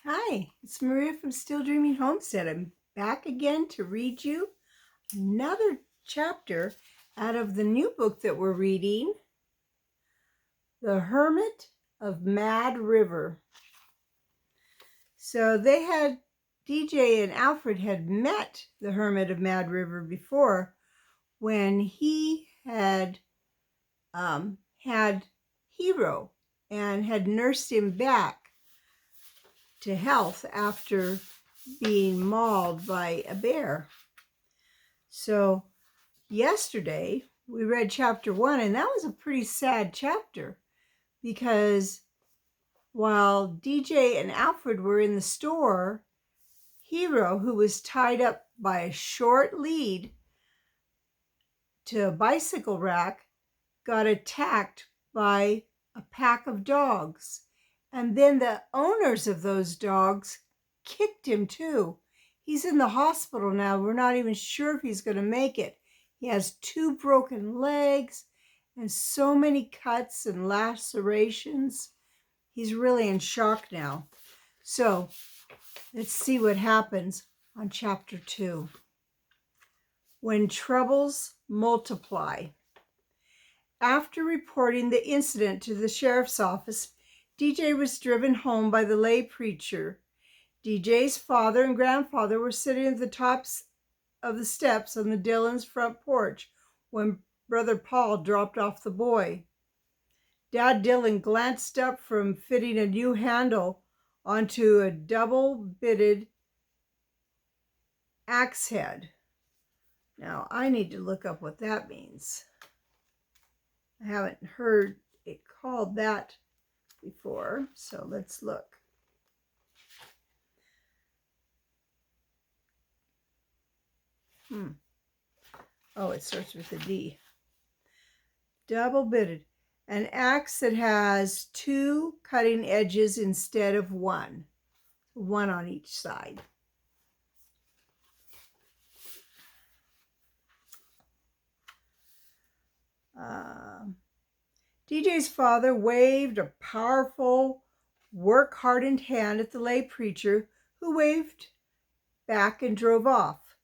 Hi, it's Maria from Still Dreaming Homestead. I'm back again to read you another chapter out of the new book that we're reading, The Hermit of Mad River. So DJ and Alfred had met the Hermit of Mad River before when he had had Hero and had nursed him back to health after being mauled by a bear. So yesterday we read chapter 1, and that was a pretty sad chapter because while DJ and Alfred were in the store, Hero, who was tied up by a short lead to a bicycle rack, got attacked by a pack of dogs. And then the owners of those dogs kicked him too. He's in the hospital now. We're not even sure if he's going to make it. He has 2 broken legs and so many cuts and lacerations. He's really in shock now. So let's see what happens on chapter 2. When troubles multiply. After reporting the incident to the sheriff's office, DJ was driven home by the lay preacher. DJ's father and grandfather were sitting at the tops of the steps on the Dillons' front porch when Brother Paul dropped off the boy. Dad Dillon glanced up from fitting a new handle onto a double-bitted axe head. Now, I need to look up what that means. I haven't heard it called that before, so let's look. Oh, it starts with a D. Double-bitted. An axe that has 2 cutting edges instead of 1. 1 on each side. DJ's father waved a powerful, work-hardened hand at the lay preacher, who waved back and drove off.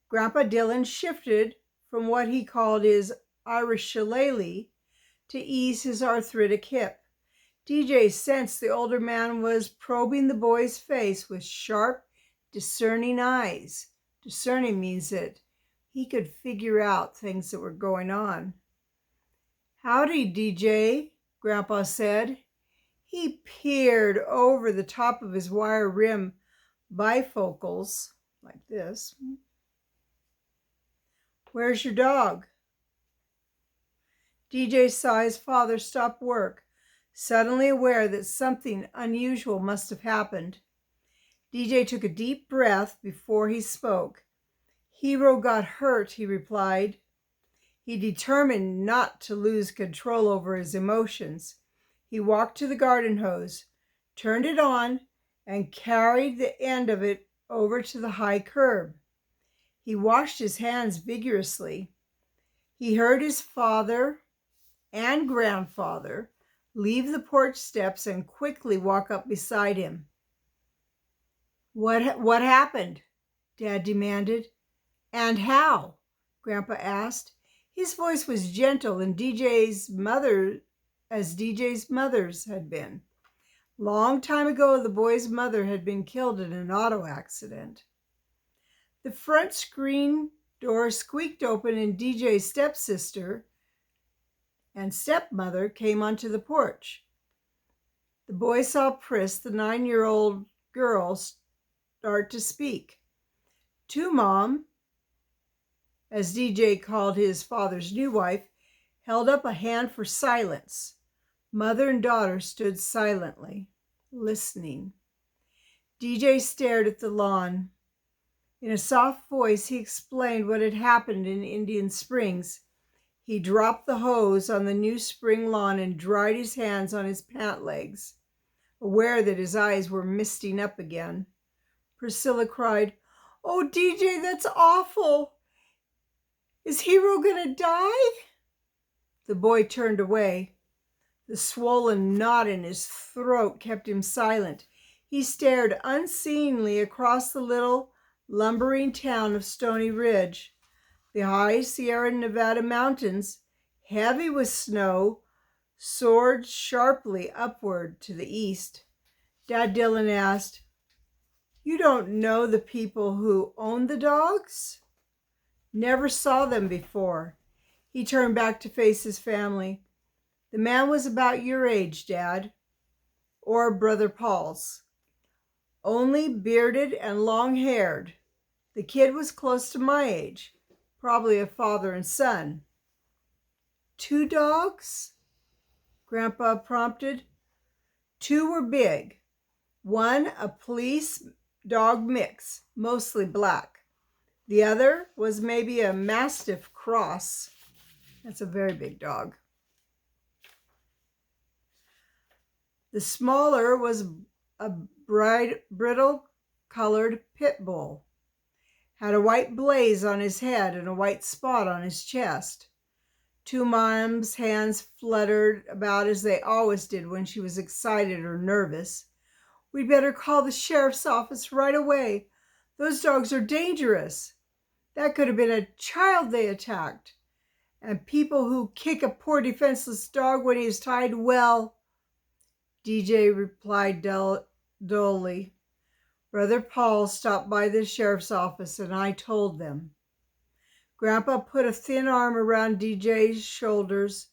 Grandpa Dillon shifted from what he called his Irish shillelagh to ease his arthritic hip. DJ sensed the older man was probing the boy's face with sharp, discerning eyes. Discerning means that he could figure out things that were going on. "Howdy, DJ," Grandpa said. He peered over the top of his wire rim bifocals, like this. "Where's your dog?" DJ saw his father stop work, suddenly aware that something unusual must have happened. DJ took a deep breath before he spoke. "Hero got hurt," he replied. He determined not to lose control over his emotions. He walked to the garden hose, turned it on, and carried the end of it over to the high curb. He washed his hands vigorously. He heard his father and grandfather leave the porch steps and quickly walk up beside him. What happened?" Dad demanded. "And how?" Grandpa asked. His voice was gentle and DJ's mother's had been. Long time ago, the boy's mother had been killed in an auto accident. The front screen door squeaked open and DJ's stepsister and stepmother came onto the porch. The boy saw Pris, the 9-year-old girl, start to speak. "To Mom," as DJ called his father's new wife, held up a hand for silence. Mother and daughter stood silently, listening. DJ stared at the lawn. In a soft voice, he explained what had happened in Indian Springs. He dropped the hose on the new spring lawn and dried his hands on his pant legs, aware that his eyes were misting up again. Priscilla cried, "Oh, DJ, that's awful. Is Hero gonna die?" The boy turned away. The swollen knot in his throat kept him silent. He stared unseeingly across the little lumbering town of Stony Ridge. The high Sierra Nevada mountains, heavy with snow, soared sharply upward to the east. Dad Dillon asked, "You don't know the people who own the dogs?" "Never saw them before." He turned back to face his family. "The man was about your age, Dad, or Brother Paul's. Only bearded and long-haired. The kid was close to my age, probably a father and son." "Two dogs?" Grandpa prompted. "Two were big. One a police dog mix, mostly black. The other was maybe a Mastiff cross." That's a very big dog. "The smaller was a brittle-colored pit bull. Had a white blaze on his head and a white spot on his chest." Two Mom's hands fluttered about as they always did when she was excited or nervous. "We'd better call the sheriff's office right away. Those dogs are dangerous. That could have been a child they attacked. And people who kick a poor defenseless dog when he is tied, well," DJ replied dully, "Brother Paul stopped by the sheriff's office and I told them." Grandpa put a thin arm around DJ's shoulders.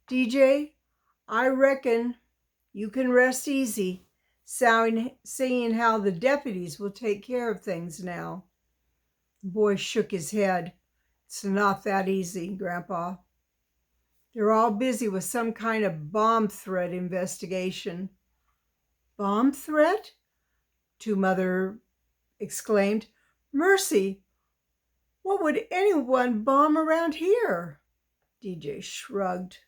"DJ, I reckon you can rest easy, seeing how the deputies will take care of things now." The boy shook his head. "It's not that easy, Grandpa. They're all busy with some kind of bomb threat investigation." "Bomb threat?" Two Mother exclaimed. "Mercy! What would anyone bomb around here?" DJ shrugged.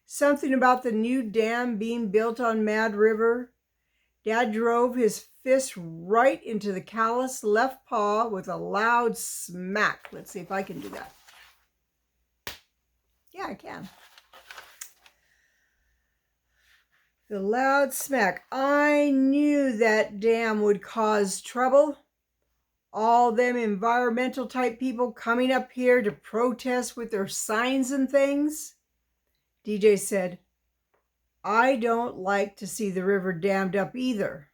"Something about the new dam being built on Mad River." Dad drove his fist right into the calloused left paw with a loud smack. Let's see if I can do that. Yeah, I can. The loud smack. "I knew that dam would cause trouble. All them environmental type people coming up here to protest with their signs and things." DJ said, "I don't like to see the river dammed up either,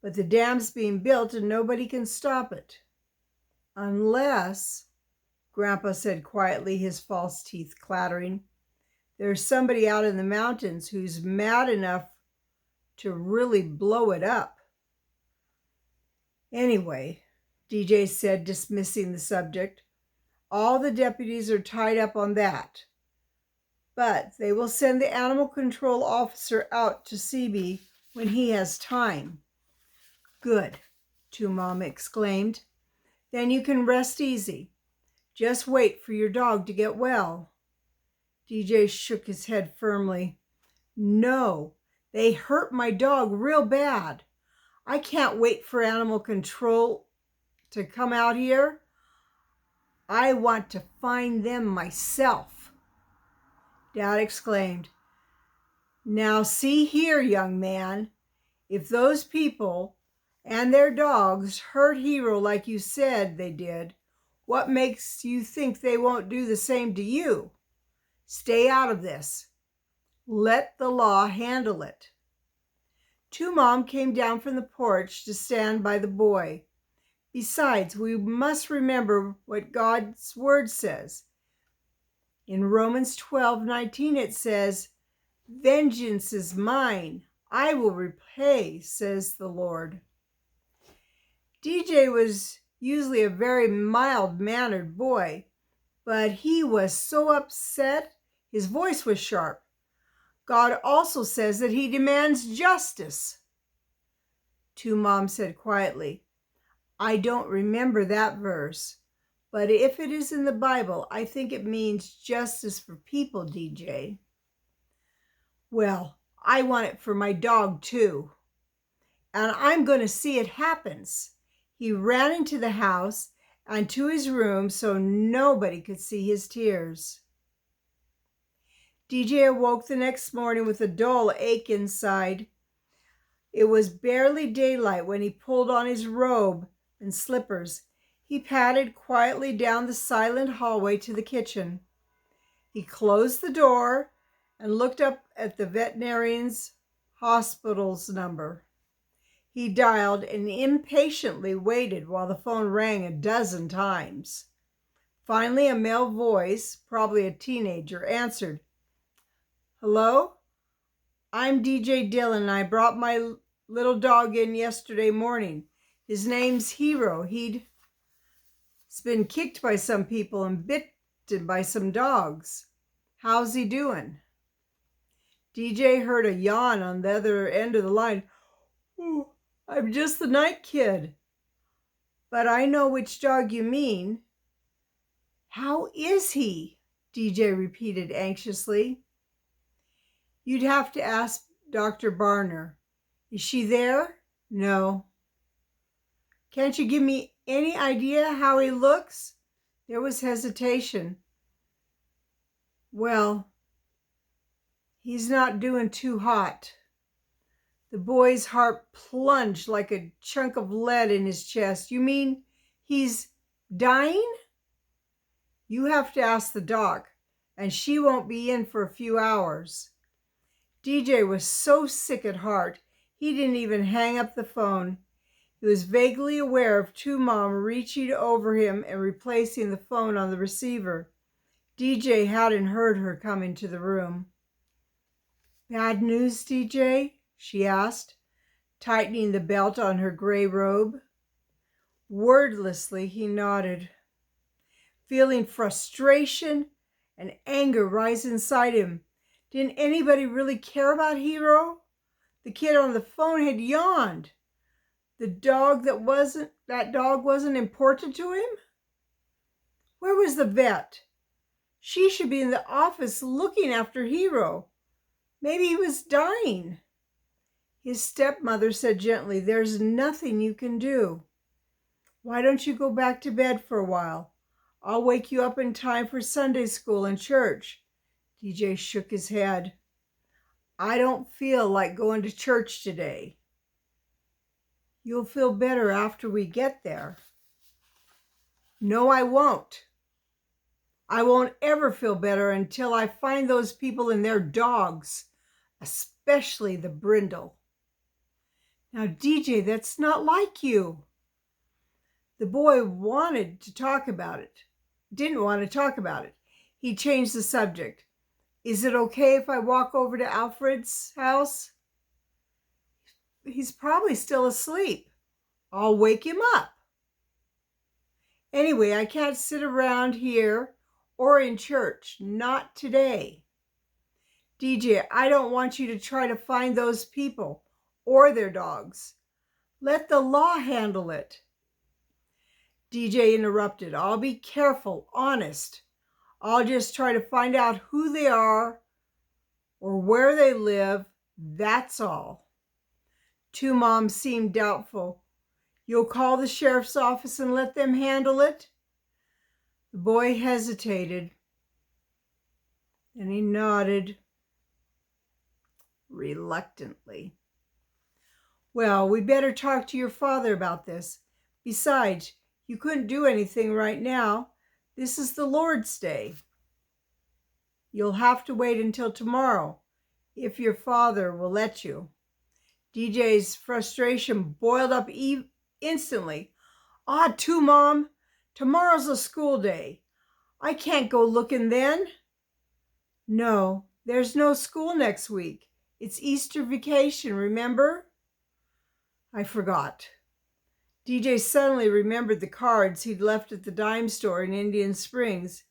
but the dam's being built and nobody can stop it. Unless," Grandpa said quietly, his false teeth clattering, "there's somebody out in the mountains who's mad enough to really blow it up." "Anyway," DJ said, dismissing the subject, "all the deputies are tied up on that. But they will send the animal control officer out to see me when he has time." "Good," Two Mom exclaimed. "Then you can rest easy. Just wait for your dog to get well." DJ shook his head firmly. "No, they hurt my dog real bad. I can't wait for animal control to come out here. I want to find them myself." Dad exclaimed, "Now see here, young man, if those people and their dogs hurt Hero like you said they did, what makes you think they won't do the same to you? Stay out of this. Let the law handle it." Two Mom came down from the porch to stand by the boy. "Besides, we must remember what God's word says. In Romans 12:19 it says, 'Vengeance is mine, I will repay, says the Lord.'" DJ was usually a very mild-mannered boy, but he was so upset his voice was sharp. "God also says that he demands justice." Two Mom said quietly, "I don't remember that verse, but if it is in the Bible, I think it means justice for people, DJ." "Well, I want it for my dog too. And I'm going to see it happens." He ran into the house and to his room so nobody could see his tears. DJ awoke the next morning with a dull ache inside. It was barely daylight when he pulled on his robe and slippers. He padded quietly down the silent hallway to the kitchen. He closed the door and looked up at the veterinarian's hospital's number. He dialed and impatiently waited while the phone rang a dozen times. Finally, a male voice, probably a teenager, answered. "Hello? I'm DJ Dillon, and I brought my little dog in yesterday morning. His name's Hero. He's been kicked by some people and bitten by some dogs. How's he doing?" DJ heard a yawn on the other end of the line. "Oh, I'm just the night kid. But I know which dog you mean." "How is he?" DJ repeated anxiously. "You'd have to ask Dr. Barner. Is she there?" "No." "Can't you give me any idea how he looks?" There was hesitation. "Well, he's not doing too hot." The boy's heart plunged like a chunk of lead in his chest. "You mean he's dying?" "You have to ask the doc, and she won't be in for a few hours." DJ was so sick at heart, he didn't even hang up the phone. He was vaguely aware of Two Mom reaching over him and replacing the phone on the receiver. DJ hadn't heard her come into the room. "Bad news, DJ?" she asked, tightening the belt on her gray robe. Wordlessly, he nodded, feeling frustration and anger rise inside him. Didn't anybody really care about Hero? The kid on the phone had yawned. That dog wasn't important to him? Where was the vet? She should be in the office looking after Hero. Maybe he was dying. His stepmother said gently, "There's nothing you can do. Why don't you go back to bed for a while? I'll wake you up in time for Sunday school and church." DJ shook his head. "I don't feel like going to church today." "You'll feel better after we get there." "No, I won't. I won't ever feel better until I find those people and their dogs, especially the brindle." "Now, DJ, that's not like you." The boy didn't want to talk about it. He changed the subject. "Is it okay if I walk over to Alfred's house?" "He's probably still asleep." "I'll wake him up." "Anyway, I can't sit around here or in church. Not today." "DJ, I don't want you to try to find those people or their dogs. Let the law handle it." DJ interrupted. "I'll be careful, honest. I'll just try to find out who they are or where they live. That's all." Two Moms seemed doubtful. "You'll call the sheriff's office and let them handle it?" The boy hesitated, and he nodded reluctantly. "Well, we better talk to your father about this. Besides, you couldn't do anything right now. This is the Lord's Day. You'll have to wait until tomorrow, if your father will let you." DJ's frustration boiled up instantly. Two Mom, tomorrow's a school day. I can't go looking then." "No, there's no school next week. It's Easter vacation, remember?" "I forgot." DJ suddenly remembered the cards he'd left at the dime store in Indian Springs.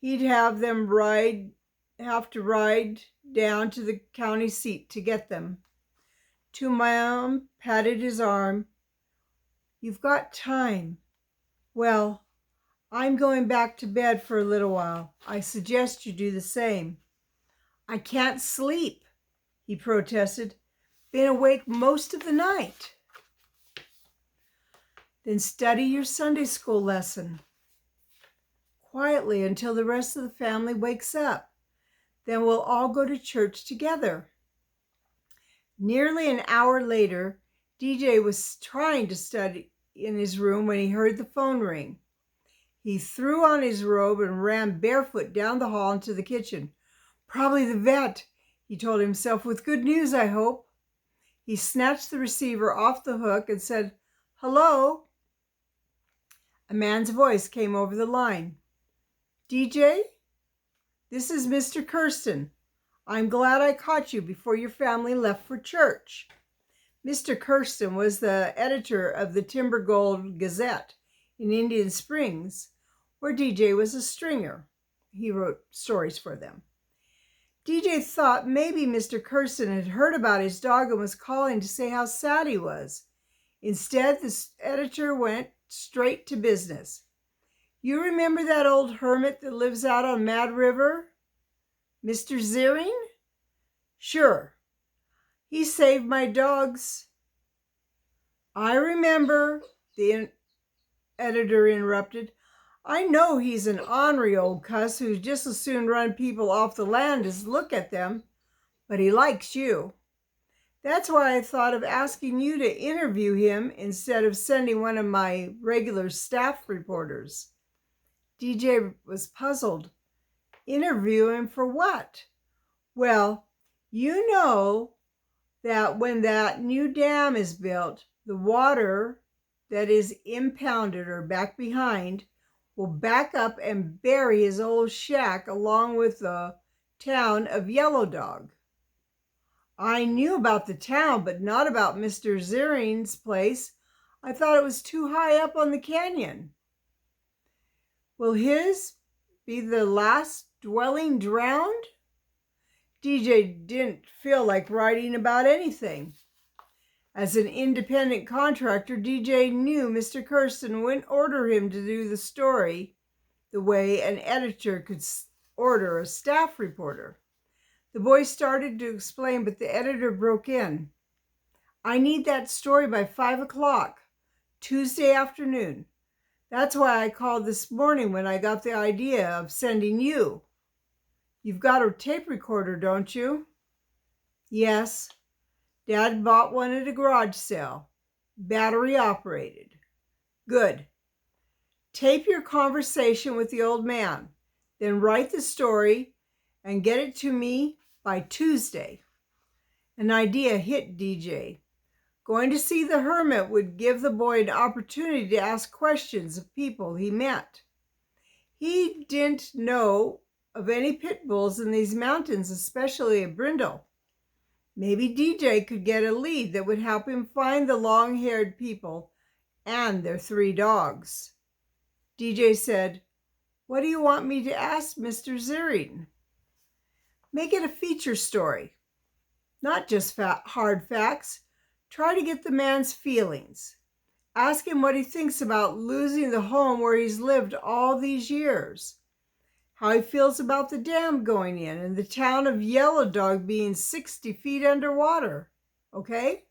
He'd have to ride down to the county seat to get them. Two Mom patted his arm. "You've got time." "Well, I'm going back to bed for a little while. I suggest you do the same." "I can't sleep," he protested. "Been awake most of the night." "Then study your Sunday school lesson quietly until the rest of the family wakes up. Then we'll all go to church together." Nearly an hour later, DJ was trying to study in his room when he heard the phone ring. He threw on his robe and ran barefoot down the hall into the kitchen. Probably the vet, he told himself, with good news, I hope. He snatched the receiver off the hook and said, "Hello?" A man's voice came over the line. "DJ, this is Mr. Kirsten. I'm glad I caught you before your family left for church." Mr. Kirsten was the editor of the Timber Gold Gazette in Indian Springs, where DJ was a stringer. He wrote stories for them. DJ thought maybe Mr. Kirsten had heard about his dog and was calling to say how sad he was. Instead, the editor went straight to business. "You remember that old hermit that lives out on Mad River? Mr. Ziering?" "Sure. He saved my dogs." "I remember," the editor interrupted. "I know he's an ornery old cuss who'd just as soon run people off the land as look at them, but he likes you. That's why I thought of asking you to interview him instead of sending one of my regular staff reporters." DJ was puzzled. Interview him for what? "Well, you know that when that new dam is built, the water that is impounded or back behind will back up and bury his old shack along with the town of Yellow Dog." "I knew about the town, but not about Mr. Ziering's place. I thought it was too high up on the canyon." "Will his be the last dwelling drowned?" DJ didn't feel like writing about anything. As an independent contractor, DJ knew Mr. Kirsten wouldn't order him to do the story the way an editor could order a staff reporter. The boy started to explain, but the editor broke in. "I need that story by 5 o'clock, Tuesday afternoon. That's why I called this morning when I got the idea of sending you. You've got a tape recorder, don't you?" "Yes. Dad bought one at a garage sale. Battery operated." "Good. Tape your conversation with the old man. Then write the story and get it to me by Tuesday." An idea hit DJ. Going to see the hermit would give the boy an opportunity to ask questions of people he met. He didn't know of any pit bulls in these mountains, especially at Brindle. Maybe DJ could get a lead that would help him find the long-haired people and their 3 dogs. DJ said, "What do you want me to ask Mr. Ziering?" "Make it a feature story. Not just hard facts. Try to get the man's feelings. Ask him what he thinks about losing the home where he's lived all these years. How he feels about the dam going in and the town of Yellow Dog being 60 feet underwater. Okay?"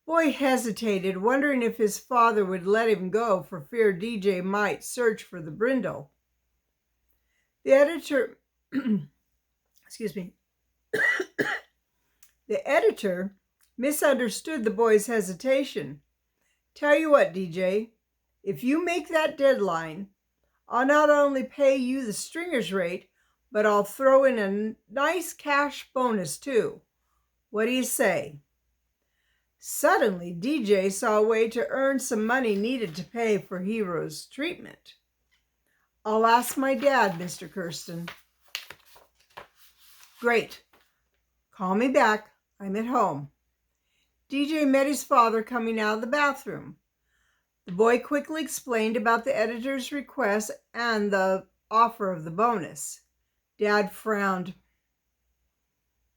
Boy hesitated, wondering if his father would let him go for fear DJ might search for the Brindle. The editor, excuse me, the editor misunderstood the boy's hesitation. "Tell you what, DJ, if you make that deadline, I'll not only pay you the stringer's rate, but I'll throw in a nice cash bonus too. What do you say?" Suddenly, DJ saw a way to earn some money needed to pay for Hero's treatment. "I'll ask my dad, Mr. Kirsten." "Great. Call me back. I'm at home." DJ met his father coming out of the bathroom. The boy quickly explained about the editor's request and the offer of the bonus. Dad frowned.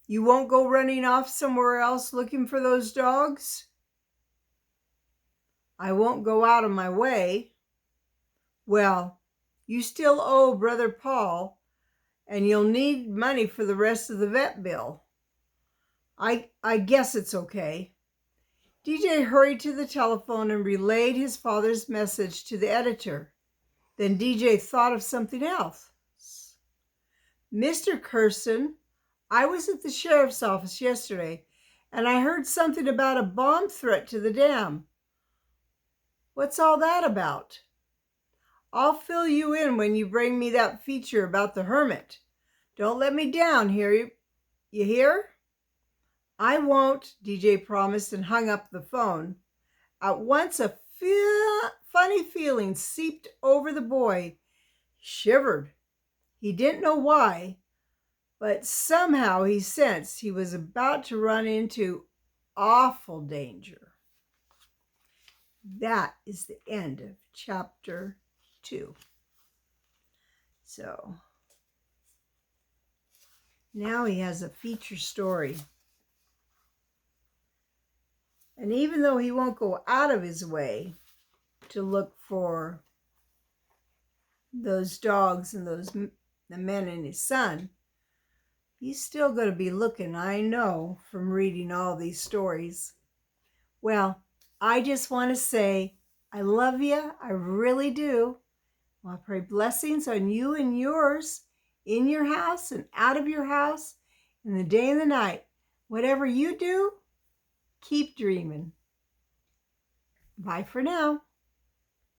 "You won't go running off somewhere else looking for those dogs?" "I won't go out of my way." "Well, you still owe Brother Paul, and you'll need money for the rest of the vet bill. I guess it's okay." DJ hurried to the telephone and relayed his father's message to the editor. Then DJ thought of something else. "Mr. Kirsten, I was at the sheriff's office yesterday, and I heard something about a bomb threat to the dam. What's all that about? I'll fill you in when you bring me that feature about the Hermit. Don't let me down here, you hear? I won't, DJ promised and hung up the phone. At once a funny feeling seeped over the boy. He shivered. He didn't know why, but somehow he sensed he was about to run into awful danger. That is the end of chapter 2. So now he has a feature story. And even though he won't go out of his way to look for those dogs and the men and his son, he's still going to be looking, I know, from reading all these stories. Well, I just want to say I love you. I really do. Well, I pray blessings on you and yours, in your house and out of your house, in the day and the night. Whatever you do, keep dreaming. Bye for now.